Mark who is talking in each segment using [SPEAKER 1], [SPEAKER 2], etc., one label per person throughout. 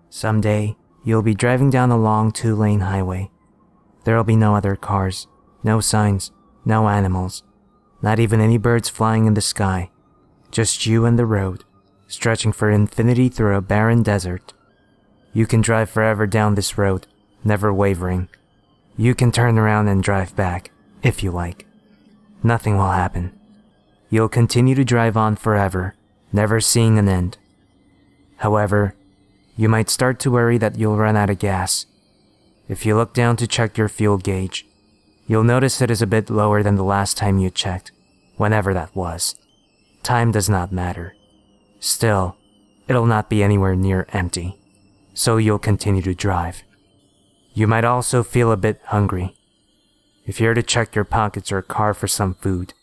[SPEAKER 1] Someday, you'll be driving down a long 2-lane highway. There'll be no other cars, no signs, no animals, not even any birds flying in the sky. Just you and the road, stretching for infinity through a barren desert. You can drive forever down this road, never wavering. You can turn around and drive back, if you like. Nothing will happen. You'll continue to drive on forever, never seeing an end. However, you might start to worry that you'll run out of gas. If you look down to check your fuel gauge, you'll notice it is a bit lower than the last time you checked, whenever that was. Time does not matter. Still, it'll not be anywhere near empty, so you'll continue to drive. You might also feel a bit hungry. If you're to check your pockets or car for some food,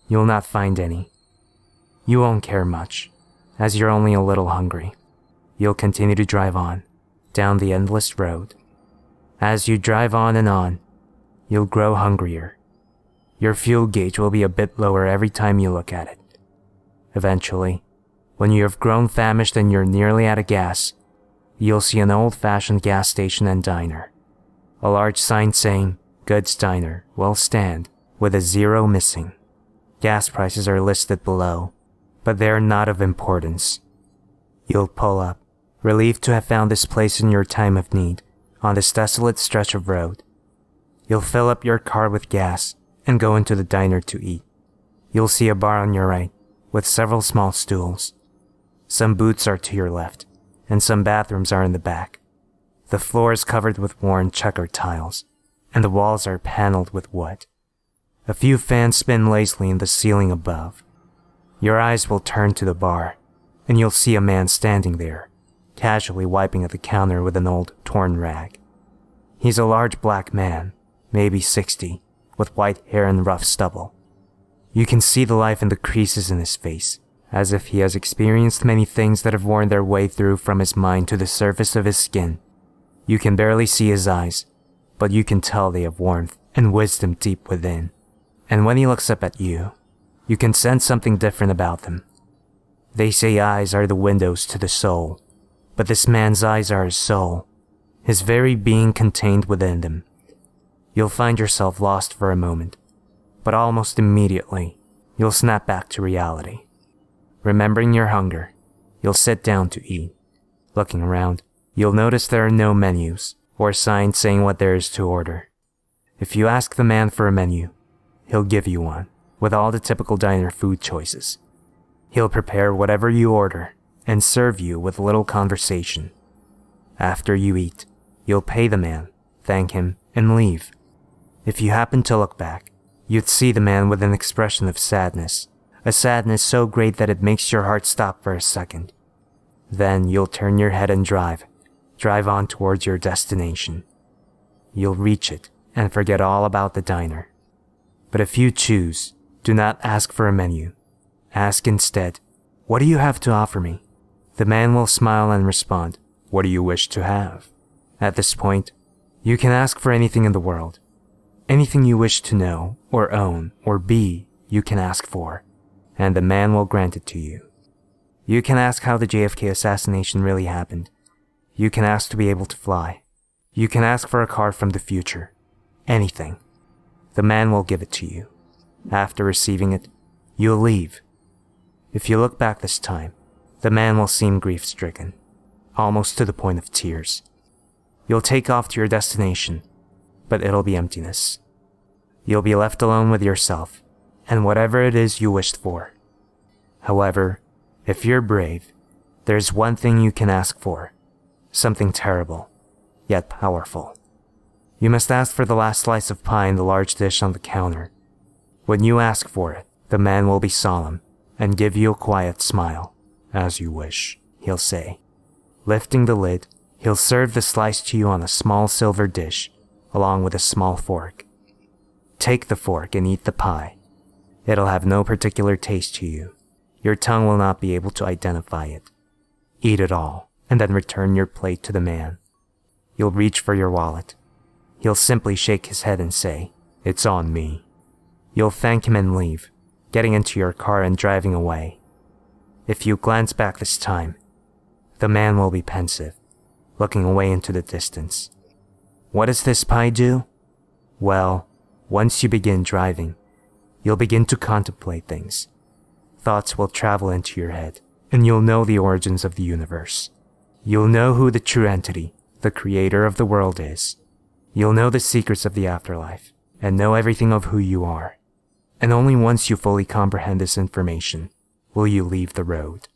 [SPEAKER 1] you'll not find any. You won't care much, as you're only a little hungry. You'll continue to drive on, down the endless road. As you drive on and on, you'll grow hungrier. Your fuel gauge will be a bit lower every time you look at it. Eventually, when you have grown famished and you're nearly out of gas, you'll see an old-fashioned gas station and diner. A large sign saying, Goods Diner, will stand, with a 0 missing. Gas prices are listed below, but they are not of importance. You'll pull up, relieved to have found this place in your time of need, on this desolate stretch of road. You'll fill up your car with gas and go into the diner to eat. You'll see a bar on your right, with several small stools. Some booths are to your left, and some bathrooms are in the back. The floor is covered with worn checkered tiles, and the walls are paneled with wood. A few fans spin lazily in the ceiling above. Your eyes will turn to the bar, and you'll see a man standing there, casually wiping at the counter with an old, torn rag. He's a large black man, maybe 60, with white hair and rough stubble. You can see the life in the creases in his face, as if he has experienced many things that have worn their way through from his mind to the surface of his skin. You can barely see his eyes, but you can tell they have warmth and wisdom deep within. And when he looks up at you, you can sense something different about them. They say eyes are the windows to the soul, but this man's eyes are his soul, his very being contained within them. You'll find yourself lost for a moment, but almost immediately, you'll snap back to reality. Remembering your hunger, you'll sit down to eat. Looking around, you'll notice there are no menus or signs saying what there is to order. If you ask the man for a menu, he'll give you one, with all the typical diner food choices. He'll prepare whatever you order and serve you with little conversation. After you eat, you'll pay the man, thank him, and leave. If you happen to look back, you'd see the man with an expression of sadness, a sadness so great that it makes your heart stop for a second. Then you'll turn your head and drive on towards your destination. You'll reach it and forget all about the diner. But if you choose, do not ask for a menu. Ask instead, "What do you have to offer me?" The man will smile and respond, "What do you wish to have?" At this point, you can ask for anything in the world. Anything you wish to know, or own, or be, you can ask for, and the man will grant it to you. You can ask how the JFK assassination really happened. You can ask to be able to fly. You can ask for a car from the future. Anything. The man will give it to you. After receiving it, you'll leave. If you look back this time, the man will seem grief-stricken, almost to the point of tears. You'll take off to your destination, but it'll be emptiness. You'll be left alone with yourself, and whatever it is you wished for. However, if you're brave, there's one thing you can ask for. Something terrible, yet powerful. You must ask for the last slice of pie in the large dish on the counter. When you ask for it, the man will be solemn and give you a quiet smile. "As you wish," he'll say. Lifting the lid, he'll serve the slice to you on a small silver dish, along with a small fork. Take the fork and eat the pie. It'll have no particular taste to you. Your tongue will not be able to identify it. Eat it all, and then return your plate to the man. You'll reach for your wallet. He'll simply shake his head and say, "It's on me." You'll thank him and leave, getting into your car and driving away. If you glance back this time, the man will be pensive, looking away into the distance. What does this pie do? Well, once you begin driving, you'll begin to contemplate things. Thoughts will travel into your head, and you'll know the origins of the universe. You'll know who the true entity, the creator of the world is. You'll know the secrets of the afterlife, and know everything of who you are. And only once you fully comprehend this information will you leave the road.